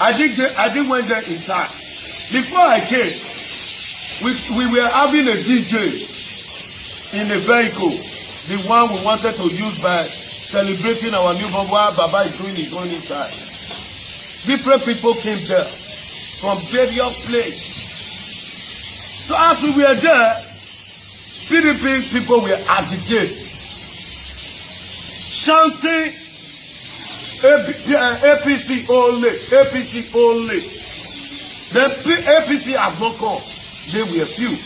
I didn't went there in time. Before I came, we were having a DJ in a vehicle, the one we wanted to use by celebrating our newborn while Baba is doing his own inside. Different people came there from various places. So as we were there, PDP people were agitated, shouting APC only, APC only. The APC have not come. They were few.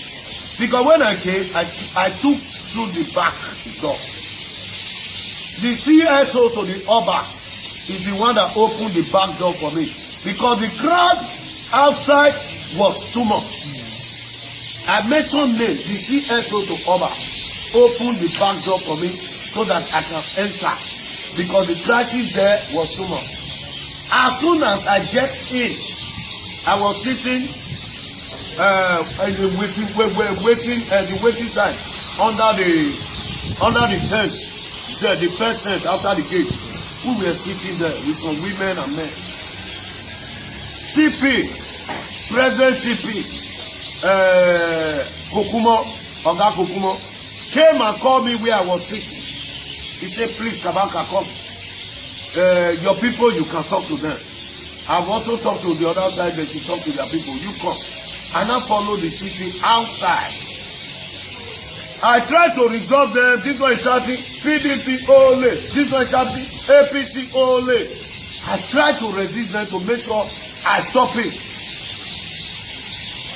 Because when I came, I took through the back door. The CSO to the Oba is the one that opened the back door for me. Because the crowd outside was too much. I mentioned name, the CSO to Oba opened the back door for me so that I can enter. Because the crisis there was too much. As soon as I get in, I was sitting in the waiting side under the tent, there, the first tent after the gate. We were sitting there with some women and men. CP, President CP, Kokumo, Oga Kokumo, came and called me where I was sitting. He said, please, Kabaka, come. Your people, you can talk to them. I've also talked to the other side that you talk to their people. You come. And I follow the city outside. I tried to resolve them. This one is shouting PDP only. This one is shouting APC only. I tried to resist them to make sure I stop it.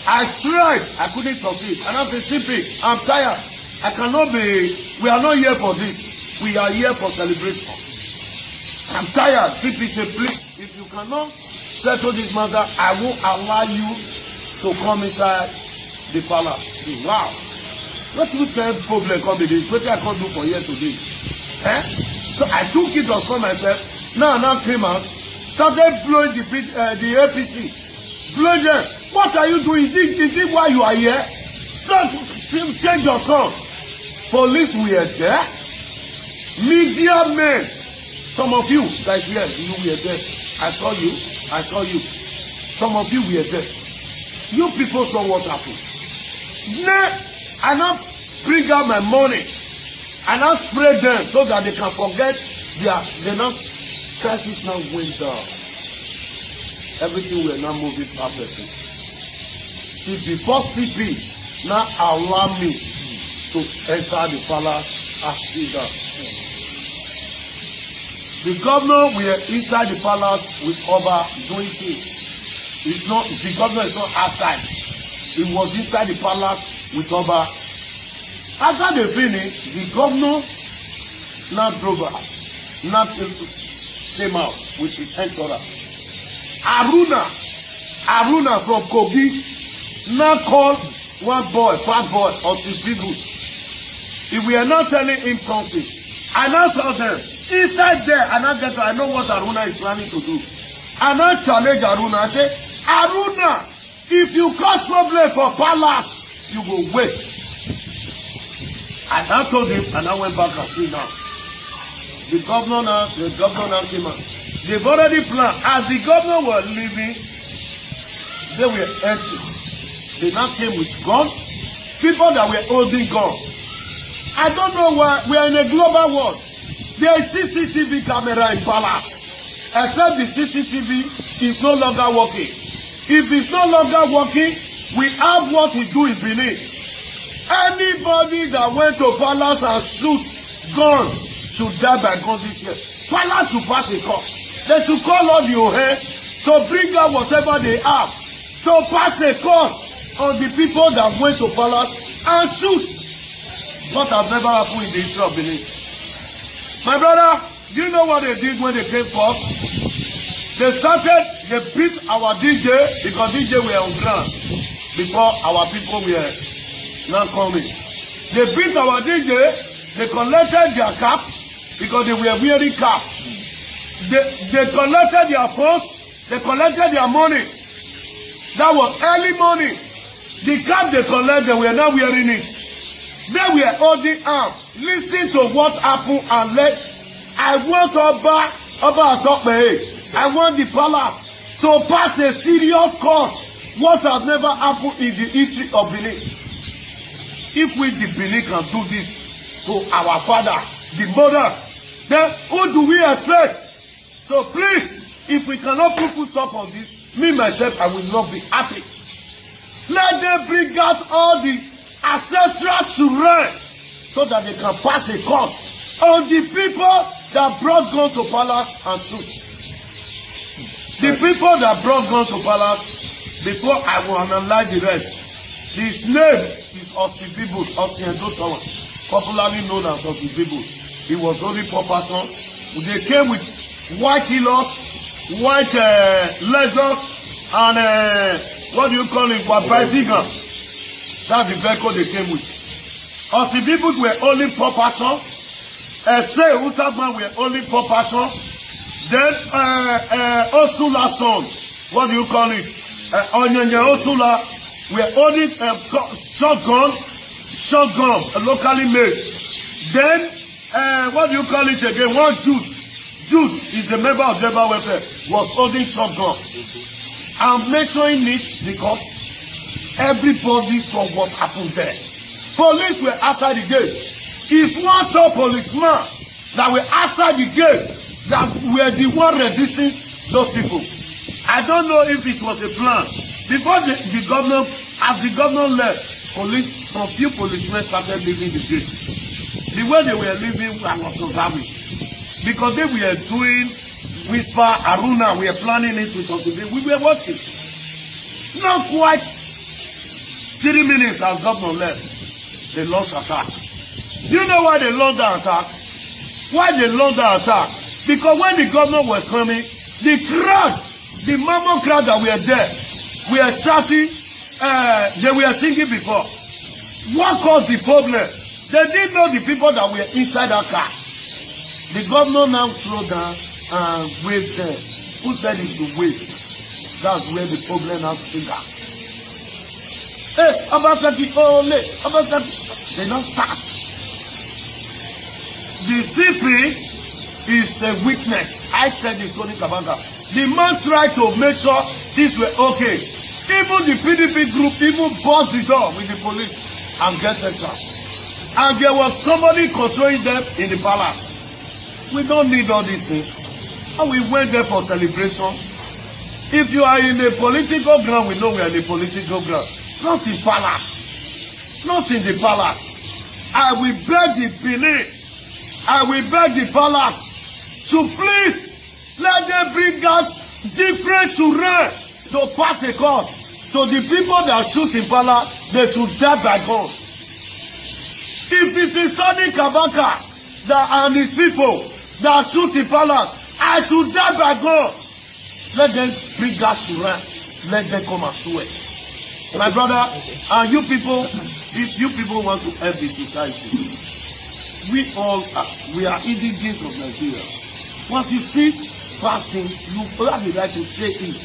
I tried. I couldn't succeed. And I said, CP, I'm tired. I cannot be. We are not here for this. We are here for celebration. I'm tired. CP said, please, if you cannot settle this matter, I won't allow you to come inside the palace. Wow. What kind of problem come with this? What I can't do for here today? Eh? So I took it upon myself. Now came out, started blowing the APC. Blowing them. What are you doing? Is it why you are here? Start change your song. Police were there. Media men. Some of you guys here, you were there. I saw you. Some of you were there. You people saw what happened. Now, I now bring out my money. I now spray them so that they can forget their now crisis now went down. Everything will now move it perfectly. See, before CP now allow me to enter the palace as leader. The governor were inside the palace with Oba doing things. It's not, the governor is not outside. He was inside the palace with Oba. After they finished, the governor now drove out, now came out with his entourage. Aruna from Kogi now called one boy, fat boy, of his people. If we are not telling him something, I now saw them inside there, and I know what Aruna is planning to do. And I challenge Aruna. I say, Aruna, if you cause problem for palace, you will wait. And I told him, and I went back and see now. The governor now came out. They've already planned. As the governor was leaving, they were empty. They now came with guns. People that were holding guns. I don't know why. We are in a global world. There is CCTV camera in palace. Except the CCTV is no longer working. If it's no longer working, we have what we do in Benin. Anybody that went to palace and shoot guns should die by gun this year. Palace should pass a call. They should call all the Ohe to bring out whatever they have. To pass a course on the people that went to palace and shoot. What has never happened in the history of Benin. My brother, do you know what they did when they came first? They beat our DJ because DJ were on ground before our people were not coming. They beat our DJ, they collected their cap because they were wearing cap. They collected their phones, they collected their money. That was early money. The cap they collected, they were not wearing it. They were holding arms. Listen to what happened and I want Oba Atokpe. I want the palace to pass a serious course, what has never happened in the history of Benin. If we, the Benin, can do this to our father, the mother, then who do we expect? So please, if we cannot put full stop on this, me myself, I will not be happy. Let them bring out all the ancestral children so that they can pass a course on the people that brought gun to palace and shoot. The people that brought gun to palace, before I will analyze the rest, his name is Osibibu, Osiendosawa, popularly known as Osibibu. He was only poor person. They came with white healers, white lasers, and what do you call it, bicycle. That's the vehicle they came with. Osibibu were only poor person. Say Utagman were only poor person. Then Osula son, what do you call it? Onyenya Osula, were only shotgun, locally made. Then what do you call it again? One Jude is a member of Jeba Welfare, was holding shotgun. I'm mentioning it because everybody saw what happened there. Police were outside the gate. If one top policeman that were outside the gate, that were the one resisting those people. I don't know if it was a plan. Before the governor, as the governor left, some few policemen started leaving the gate. The way they were leaving, I was observing. Because they were doing Whisper, Aruna, we were planning it with us today. We were watching. Not quite 3 minutes as governor left, they launched attack. Do you know why they launched the attack? Why they launched the attack? Because when the governor was coming, the crowd, the mammoth crowd that were there, were shouting, they were singing before. What caused the problem? They didn't know the people that were inside that car. The governor now slowed down and waved them. Who said he should wave? That's where the problem now began. Hey, Abasaki, Abasaki. They don't start. The CP is a weakness. I said it, Tony Kabanga. The man tried to make sure things were okay. Even the PDP group even buzzed the door with the police and get extra. And there was somebody controlling them in the palace. We don't need all these things. And we went there for celebration. If you are in a political ground, we know we are in a political ground. Not in palace. Not in the palace. I will beg the Benin. I will beg the palace to please let them bring out different children to pass a course. So the people that shoot in palace, they should die by gun. If it is Tony Kabaka and his people that shoot in palace, I should die by gun. Let them bring out children. Let them come and swear. My brother, and you people, if you people want to help the society, we are indigents of Nigeria. Once you see bad things, you have the right to say it.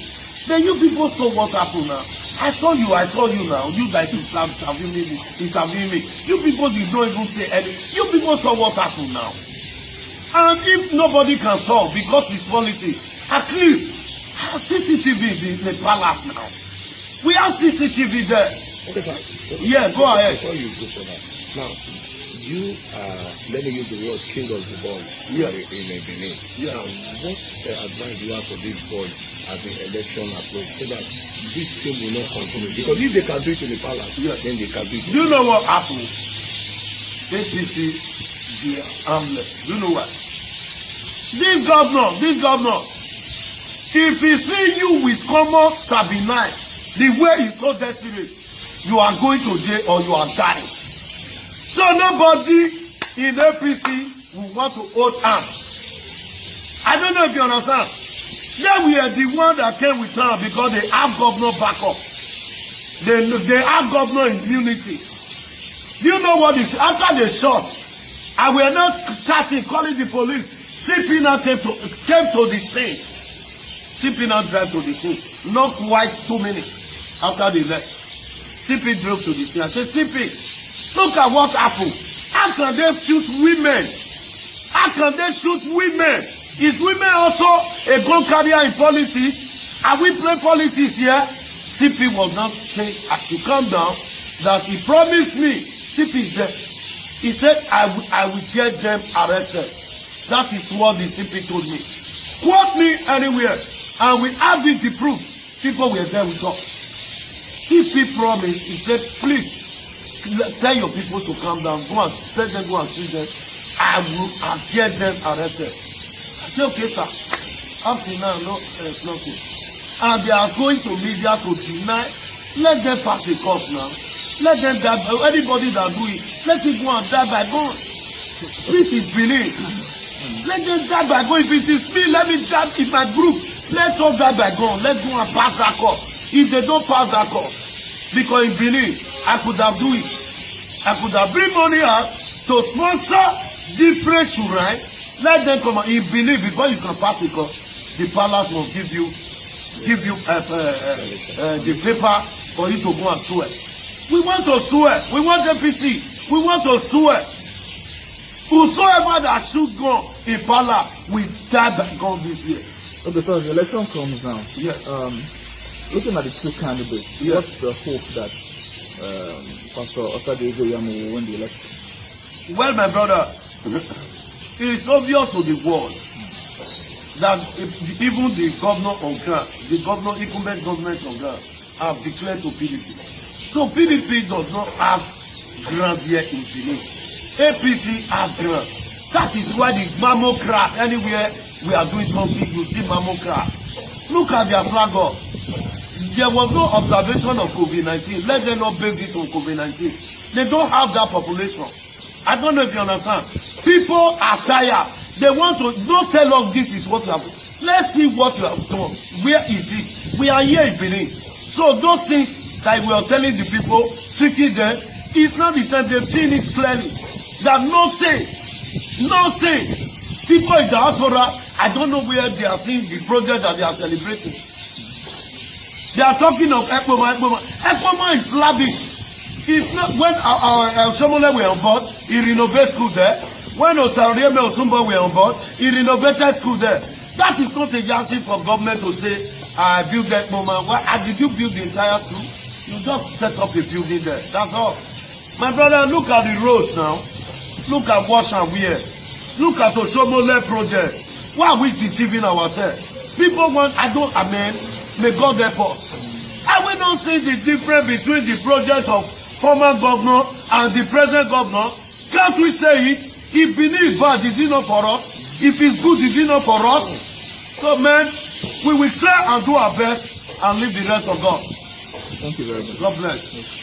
Then you people saw what happened now. I saw you now. You guys interviewing me. You people did not even say anything. You people saw what happened now. And if nobody can talk because it's politics, at least CCTV is in the palace now. We have CCTV there. Okay, sir. Yeah, go ahead. Before you go for that. Now, you let me use the word king of the boys in Benin. Yeah. Now, what advice do you have for these boys as the election approach so that this thing will not continue? Because if they can do it in the palace, then they can do it. Do you know what happened? APC, they are harmless. Do you know what? This governor, if he see you with common Sabinai, the way he's so desperate, you are going to jail or you are dying. So nobody in APC will want to hold arms. I don't know if you understand. Then we are the one that came with them because they have governor backup. They have governor immunity. Do you know what is after the shot? And we are not chatting, calling the police. CP now came to the scene. CP now drive to the scene. Not quite 2 minutes after they left. CP drove to the scene. I said, CP, look at what happened. How can they shoot women? How can they shoot women? Is women also a gun carrier in politics? Are we playing politics here? CP was not saying I should come down, that he promised me. CP is there. He said, I will get them arrested. That is what the CP told me. Quote me anywhere, and we have it, the proof. People were there with us. CP promised, he said, please, tell your people to calm down. Go and tell them, go and treat them. I will get them arrested. I said, okay, sir. Up to now, no, there's nothing. And they are going to media to deny. Let them pass a course now. Let them die. Anybody that do it, let it go and die by God. This is belief. Let them die by God. If it is me, let me die in my group. Let us die by God. Let's go and pass that course. If they don't pass that course, because in Benin, I could have do it. I could have bring money out to sponsor different shrine. Let them come in Benin before you can pass the course. The palace must give you the paper for you to go and swear. We want to swear. We want APC. We want to swear. Whosoever that should go in palace will die by God this year. Okay, so the election comes now. Yes. Looking at the two candidates, yes. What's the hope that Pastor Osadebe Yamu will win the election? Well, my brother, it is obvious to the world that even the governor of Ghana, the incumbent government of Ghana, have declared to PDP. So PDP does not have grant here in Benin. APC have grant. That is why the mammocrat, anywhere we are doing something, you see mammocrat. Look at their flag up. There was no observation of COVID-19. Let them not base it on COVID-19. They don't have that population. I don't know if you understand. People are tired. They want to, don't tell us this is what you have. Let's see what you have done. Where is it? We are here in Benin. So those things that we are telling the people, tricking them, it's not the time. They've seen it clearly. That nothing. People in the diaspora, I don't know where they are seeing the project that they are celebrating. They are talking of Ekpoma. Ekpoma is lavish. It's not, when our Shomole were on board, he renovated school there. When Osarieme Osumba were on board, he renovated school there. That is not a yardstick for government to say, I built Ekpoma. Why did you build the entire school? You just set up a building there. That's all. My brother, look at the roads now. Look at wash and wear. Look at the Shomole project. Why are we deceiving ourselves? People want, may God help us. I will not see the difference between the project of former governor and the present governor. Can't we say it? If Benin is bad, is it not for us? If it's good, is it not for us? So, man, we will try and do our best and leave the rest of God. Thank you very much. God bless.